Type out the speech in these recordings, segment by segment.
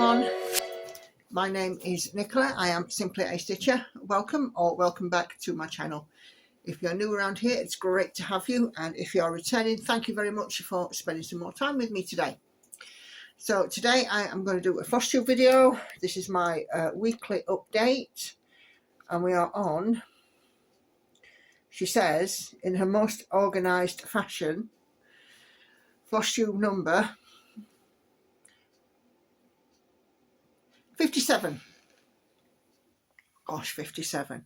everyone, my name is Nicola. I am simply a stitcher. Welcome or welcome back to my channel. If you're new around here, it's great to have you, and if you are returning, thank you very much for spending some more time with me today. So today I am going to do a floss tube video. This is my weekly update, and we are on, she says in her most organised fashion, floss tube number 57. Gosh, 57.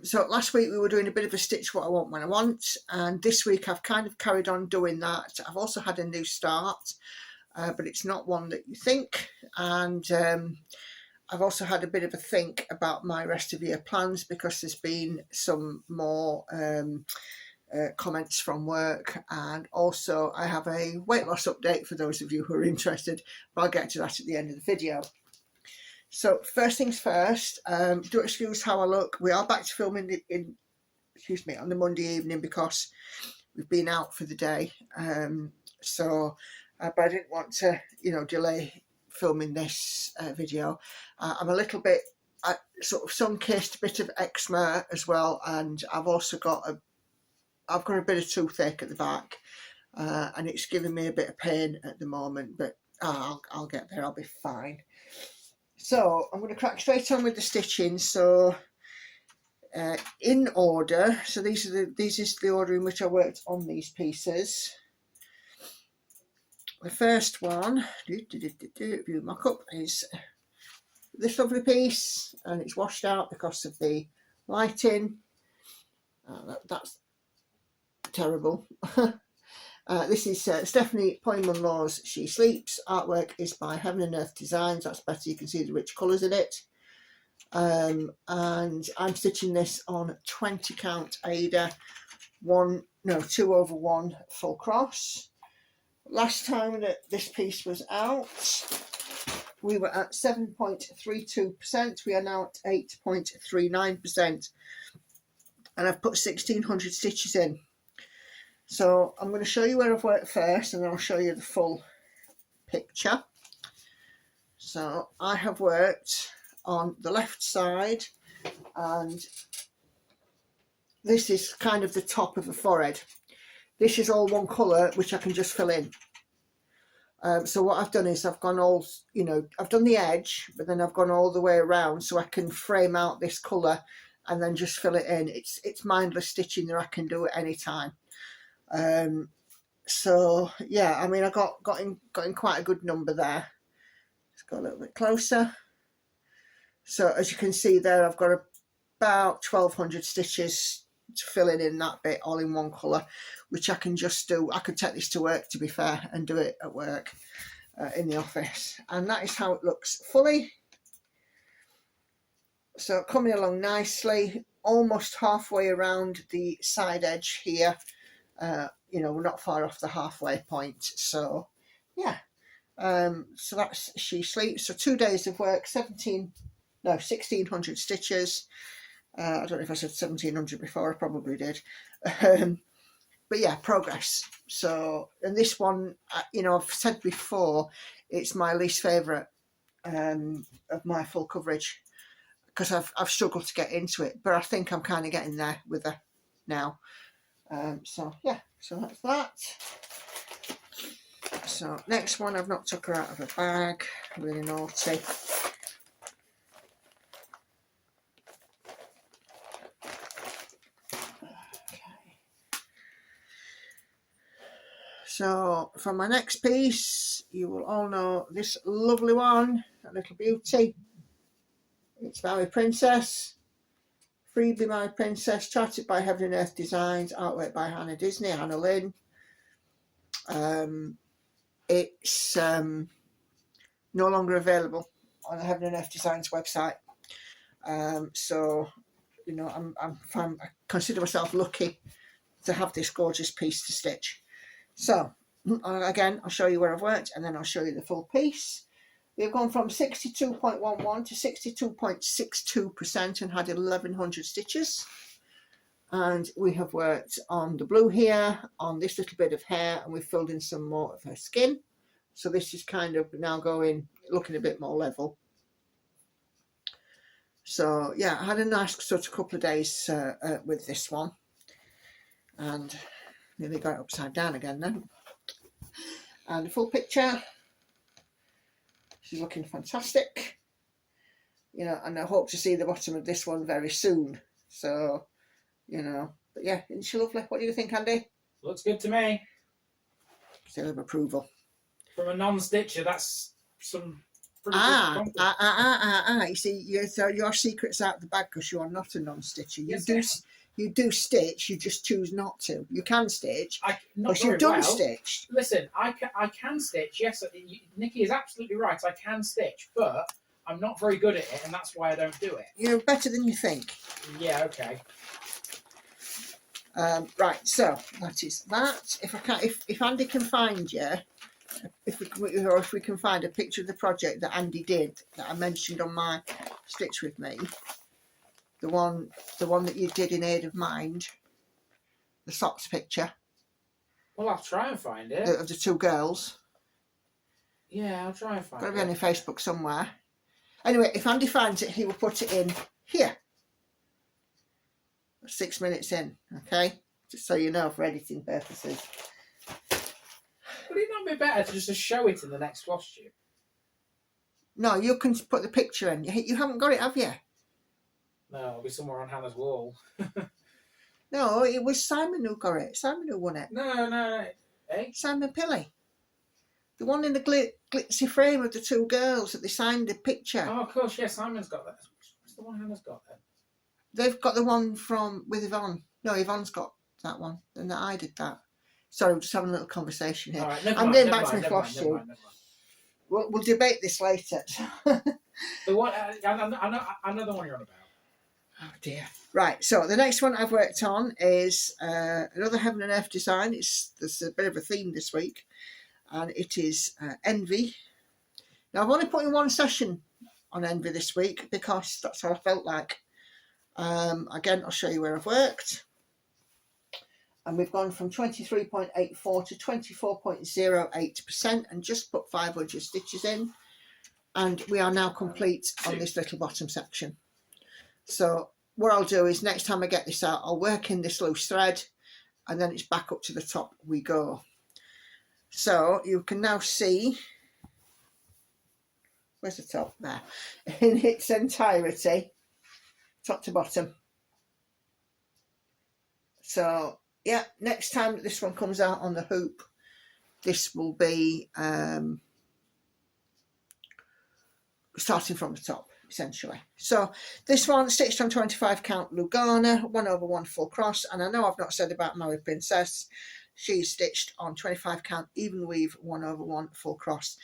So last week we were doing a bit of a stitch what I want when I want, and this week I've kind of carried on doing that. I've also had a new start, but it's not one that you think, and I've also had a bit of a think about my rest of year plans, because there's been some more comments from work, and also I have a weight loss update for those of you who are interested, but I'll get to that at the end of the video. So first things first, do excuse how I look. We are back to filming on the Monday evening because we've been out for the day. But I didn't want to, delay filming this video. I'm a little bit sort of sun-kissed, a bit of eczema as well, and I've also got a bit of toothache at the back, and it's giving me a bit of pain at the moment. But I'll get there. I'll be fine. So I'm going to crack straight on with the stitching. So in order, so this is the order in which I worked on these pieces. The first one, view mock-up, is this lovely piece, and it's washed out because of the lighting. That's terrible. This is Stephanie Pui Mun Law's She Sleeps. Artwork is by Heaven and Earth Designs. That's better, you can see the rich colours in it. And I'm stitching this on 20 count aida, 2/1 full cross. Last time that this piece was out, we were at 7.32%. We are now at 8.39%, and I've put 1600 stitches in. So I'm going to show you where I've worked first, and then I'll show you the full picture. So I have worked on the left side, and this is kind of the top of the forehead. This is all one colour, which I can just fill in. So what I've done is I've gone all, I've done the edge, but then I've gone all the way around so I can frame out this colour and then just fill it in. It's mindless stitching that I can do at any time. So yeah, I mean, I got in quite a good number there. Let's go a little bit closer. So as you can see there, I've got about 1200 stitches to fill in that bit, all in one colour, which I can just do. I could take this to work, to be fair, and do it at work in the office, and that is how it looks fully. So coming along nicely, almost halfway around the side edge here. We're not far off the halfway point. So yeah, so that's She Sleeps. So 2 days of work, 1600 stitches. I don't know if I said 1700 before, I probably did. But yeah, progress. So, and this one, I've said before, it's my least favourite of my full coverage, because I've struggled to get into it, but I think I'm kind of getting there with her now. So yeah, so that's that. So next one, I've not took her out of her bag, really naughty. Okay. So for my next piece, you will all know this lovely one, a little beauty. It's Maui Princess. Freebie Maui Princess, charted by Heaven and Earth Designs, artwork by Hannah Lynn. It's no longer available on the Heaven and Earth Designs website. So, I consider myself lucky to have this gorgeous piece to stitch. So, again, I'll show you where I've worked, and then I'll show you the full piece. We've gone from 62.11 to 62.62% and had 1100 stitches. And we have worked on the blue here, on this little bit of hair, and we've filled in some more of her skin So this is kind of now looking a bit more level. So yeah, I had a nice sort of couple of days with this one, and nearly got it upside down again then. And the full picture, she's looking fantastic, you know, and I hope to see the bottom of this one very soon. So, you know, but yeah, isn't she lovely? What do you think, Andy? Looks good to me. Seal of approval. From a non-stitcher, that's some pretty good compliment. You see, your secret's out the bag because you are not a non-stitcher. You do stitch, you just choose not to. You can stitch, but you've done stitched. Listen, I can stitch, yes. Nikki is absolutely right, I can stitch, but I'm not very good at it, and that's why I don't do it. You're better than you think. Yeah, okay. Right, so that is that. If Andy can find you, if we can find a picture of the project that Andy did that I mentioned on my Stitch With Me, the one that you did in Aid of Mind, the socks picture. Well, I'll try and find it. Of the two girls. Yeah, I'll try and find it. Got to be on your Facebook somewhere. Anyway, if Andy finds it, he will put it in here. 6 minutes in, okay? Just so you know, for editing purposes. Would it not be better to just show it in the next costume? No, you can put the picture in. You haven't got it, have you? No, it'll be somewhere on Hannah's wall. No, it was Simon who got it. Simon who won it. No. Eh? Simon Pilley. The one in the glitzy frame of the two girls that they signed the picture. Oh, of course, yeah, Simon's got that. What's the one Hannah's got then? They've got the one with Yvonne. No, Yvonne's got that one. And I did that. Sorry, we're just having a little conversation here. Right, I'm getting back to my costume. We'll debate this later. The one, I know the one you're on about. Oh dear. Right, so the next one I've worked on is another Heaven and Earth design. There's a bit of a theme this week, and it is Envy. Now, I've only put in one session on Envy this week because that's how I felt like. Again, I'll show you where I've worked. And we've gone from 23.84 to 24.08% and just put 500 stitches in. And we are now complete on this little bottom section. So what I'll do is next time I get this out, I'll work in this loose thread and then it's back up to the top we go. So you can now see, where's the top? There. In its entirety, top to bottom. So yeah, next time that this one comes out on the hoop, this will be starting from the top, essentially. So this one stitched on 25 count Lugana, 1/1 full cross, and I know I've not said about Maui Princess. She's stitched on 25 count even weave, 1/1 full cross.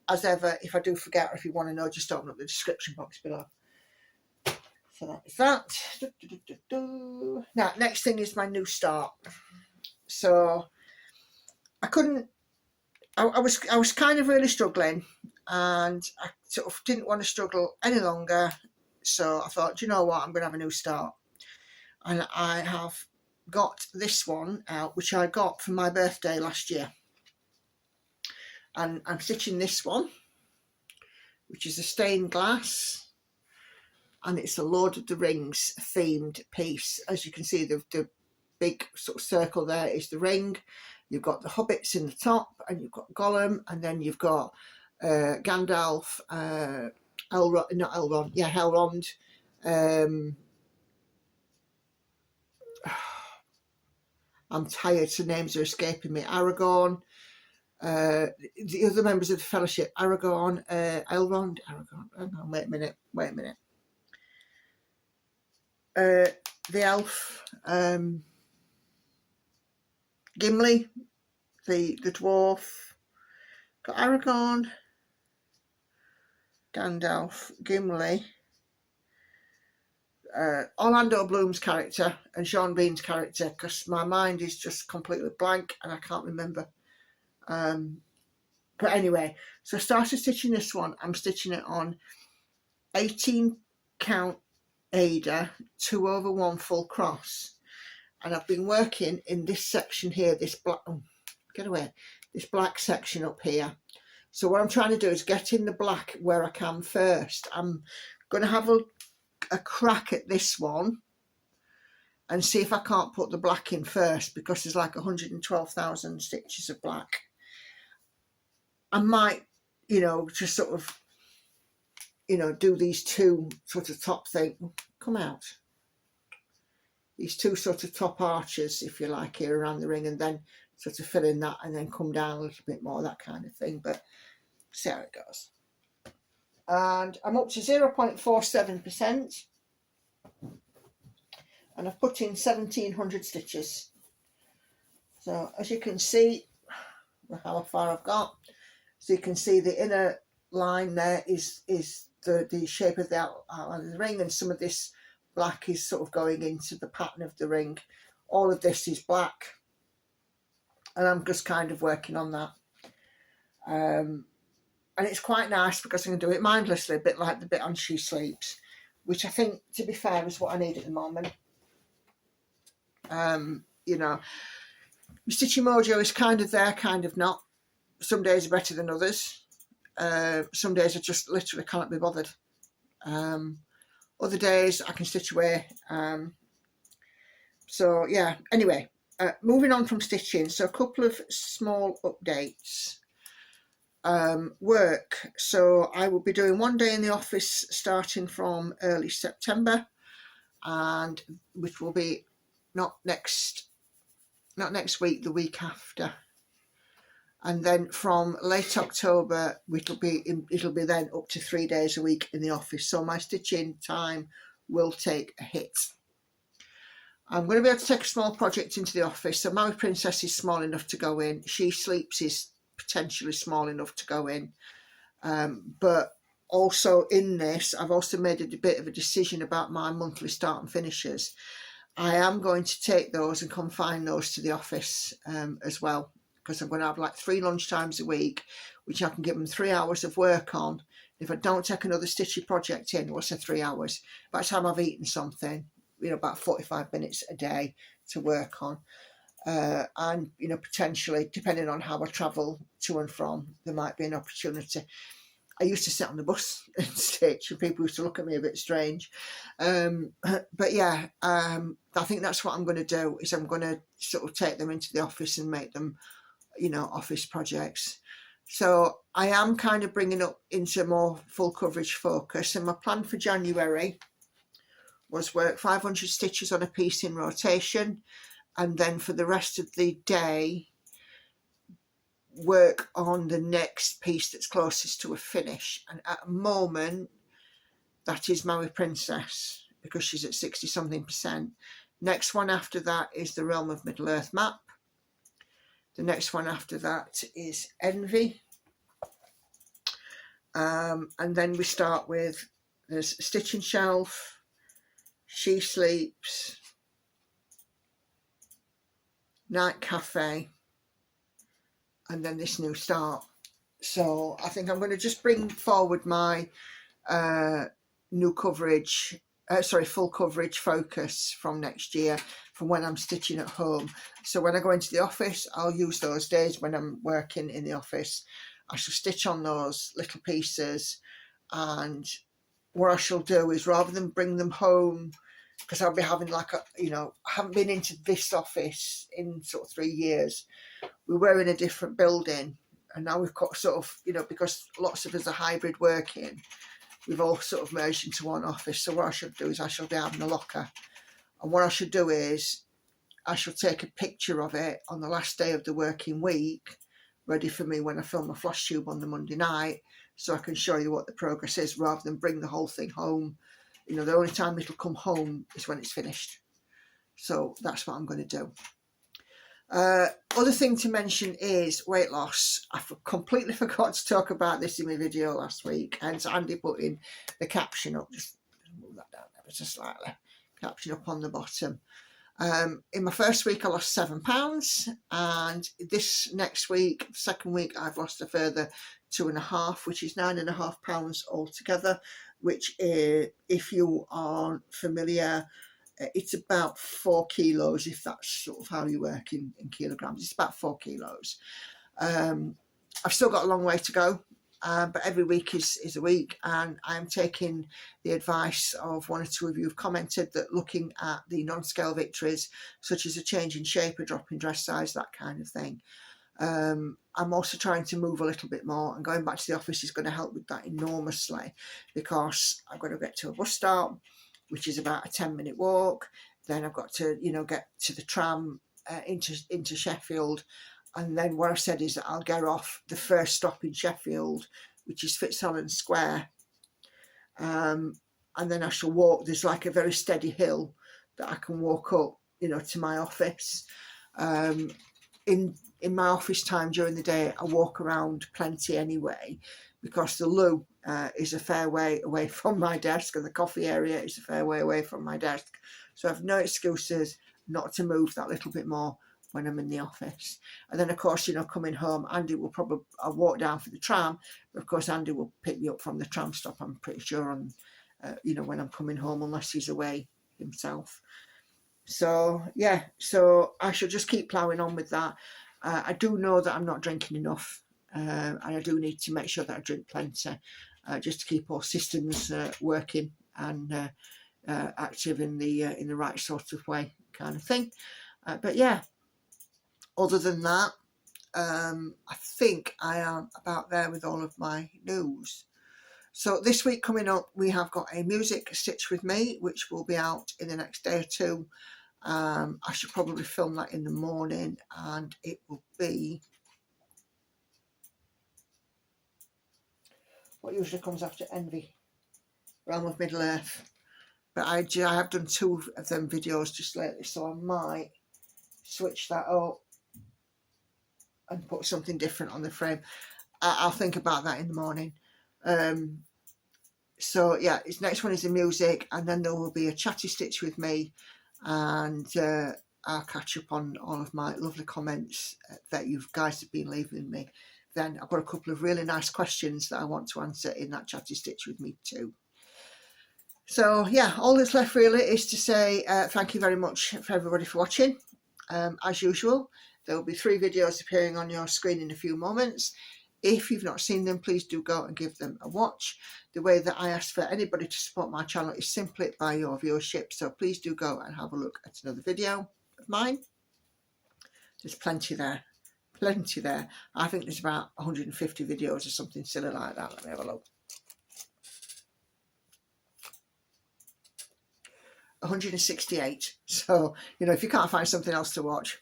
As ever, if I do forget or if you want to know, just open up the description box below. So that is that. Now, next thing is my new start. So I was kind of really struggling, and I sort of didn't want to struggle any longer. So I thought, do you know what, I'm going to have a new start. And I have got this one out, which I got for my birthday last year. And I'm stitching this one, which is a stained glass. And it's a Lord of the Rings themed piece. As you can see, the big sort of circle there is the ring. You've got the hobbits in the top, and you've got Gollum, and then you've got Gandalf, Elrond. I'm tired, so names are escaping me. Aragorn, the other members of the Fellowship, Elrond. Hang on, wait a minute. The elf, Gimli, the dwarf, got Aragorn, Gandalf, Gimli, Orlando Bloom's character and Sean Bean's character, because my mind is just completely blank and I can't remember. But anyway, so I started stitching this one. I'm stitching it on 18 count aida, 2/1 full cross, and I've been working in this section here, this black, this black section up here, So what I'm trying to do is get in the black where I can first. I'm going to have a crack at this one and see if I can't put the black in first, because there's like 112,000 stitches of black. I might, just sort of, do these two sort of top thing, come out. These two sort of top arches, if you like, here around the ring, and then sort of fill in that and then come down a little bit more, that kind of thing. But see how it goes. And I'm up to 0.47%. And I've put in 1,700 stitches. So as you can see, how far I've got. So you can see the inner line there is the shape of the outline of the ring, and some of this black is sort of going into the pattern of the ring. All of this is black, and I'm just kind of working on that. And it's quite nice because I can do it mindlessly, a bit like the bit on She Sleeps, which I think, to be fair, is what I need at the moment. Stitching Mojo is kind of there, kind of not. Some days are better than others. Some days I just literally can't be bothered. Other days I can stitch away. So yeah, anyway, moving on from stitching. So a couple of small updates. Work. So I will be doing one day in the office starting from early September, and which will be not next week, the week after. And then from late October, it'll be then up to 3 days a week in the office. So my stitching time will take a hit. I'm going to be able to take a small project into the office. So Maui Princess is small enough to go in. She Sleeps is potentially small enough to go in. But also in this, I've also made a bit of a decision about my monthly start and finishes. I am going to take those and confine those to the office as well, because I'm going to have like 3 lunchtimes a week, which I can give them 3 hours of work on. If I don't take another stitchy project in, we'll say 3 hours. By the time I've eaten something, about 45 minutes a day to work on. And, potentially, depending on how I travel to and from, there might be an opportunity. I used to sit on the bus and stitch, and people used to look at me a bit strange. But yeah, I think that's what I'm going to do, is I'm going to sort of take them into the office and make them, office projects. So I am kind of bringing up into more full coverage focus, and my plan for January was work 500 stitches on a piece in rotation, and then for the rest of the day work on the next piece that's closest to a finish. And at the moment, that is Maui Princess, because she's at 60 something percent. Next one after that is the Realm of Middle Earth map. The next one after that is Envy. And then we start with, there's Stitching Shelf, She Sleeps, Night Cafe, and then this new start. So I think I'm going to just bring forward my new coverage, full coverage focus from next year, from when I'm stitching at home. So when I go into the office, I'll use those days when I'm working in the office. I shall stitch on those little pieces, and what I shall do is, rather than bring them home, because I'll be having I haven't been into this office in sort of 3 years. We were in a different building, and now we've got sort of, because lots of us are hybrid working, we've all sort of merged into one office. So what I should do is I shall be having a locker. And what I should do is I shall take a picture of it on the last day of the working week, ready for me when I film my flash tube on the Monday night, so I can show you what the progress is, rather than bring the whole thing home. The only time it'll come home is when it's finished. So that's what I'm going to do. Other thing to mention is weight loss. I completely forgot to talk about this in my video last week, and so Andy put in the caption up. Just move that down ever so slightly. Caption up on the bottom. In my first week I lost 7 pounds, and this next week, second week, I've lost a further 2.5, which is 9.5 pounds altogether, which if you aren't familiar, it's about 4 kilos, if that's sort of how you work in kilograms. It's about 4 kilos. I've still got a long way to go, but every week is a week, and I'm taking the advice of one or two of you who've commented that looking at the non-scale victories, such as a change in shape, a drop in dress size, that kind of thing. I'm also trying to move a little bit more, and going back to the office is going to help with that enormously, because I've got to get to a bus stop, which is about a 10-minute walk. Then I've got to, get to the tram into Sheffield. And then what I've said is that I'll get off the first stop in Sheffield, which is Fitzhelen Square. And then I shall walk. There's like a very steady hill that I can walk up, to my office. In my office time during the day, I walk around plenty anyway, because the loo is a fair way away from my desk, and the coffee area is a fair way away from my desk. So I have no excuses not to move that little bit more when I'm in the office. And then, of course, coming home, Andy will probably, I'll walk down for the tram, but of course Andy will pick me up from the tram stop, I'm pretty sure, on, when I'm coming home, unless he's away himself. So, yeah, so I shall just keep ploughing on with that. I do know that I'm not drinking enough, and I do need to make sure that I drink plenty, just to keep all systems working and active in the right sort of way, kind of thing. But yeah, other than that, I think I am about there with all of my news. So this week coming up, we have got a music stitch with me, which will be out in the next day or two. I should probably film that in the morning, and it will be what usually comes after Envy, Realm of Middle Earth. But I have done 2 of them videos just lately, so I might switch that up and put something different on the frame. I'll think about that in the morning. So yeah, its next one is the music, and then there will be a chatty stitch with me, and I'll catch up on all of my lovely comments that you guys have been leaving me. Then I've got a couple of really nice questions that I want to answer in that chatty stitch with me too. So yeah, all that's left really is to say thank you very much for everybody for watching. As usual, there will be 3 videos appearing on your screen in a few moments. If you've not seen them, please do go and give them a watch. The way that I ask for anybody to support my channel is simply by your viewership, so please do go and have a look at another video of mine. There's plenty there, plenty there. I think there's about 150 videos or something silly like that. Let me have a look. 168. So, if you can't find something else to watch,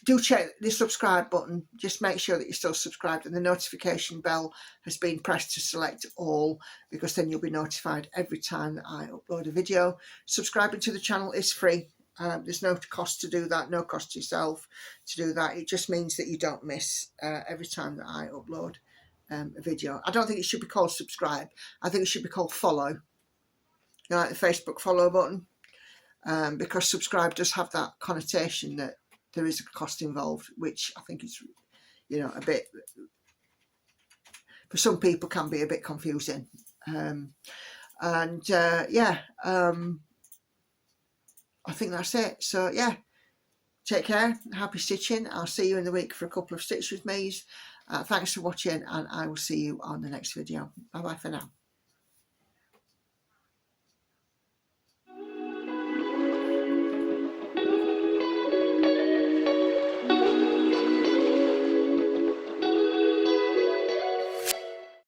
do check the subscribe button. Just make sure that you're still subscribed, and the notification bell has been pressed to select all, because then you'll be notified every time that I upload a video. Subscribing to the channel is free. There's no cost to do that, no cost to yourself to do that. It just means that you don't miss every time that I upload a video. I don't think it should be called subscribe. I think it should be called follow, like the Facebook follow button, because subscribe does have that connotation that there is a cost involved, which I think is, a bit, for some people, can be a bit confusing. Yeah, I think that's it. So yeah, take care, happy stitching. I'll see you in the week for a couple of stitch with me's. Thanks for watching, and I will see you on the next video. Bye bye for now.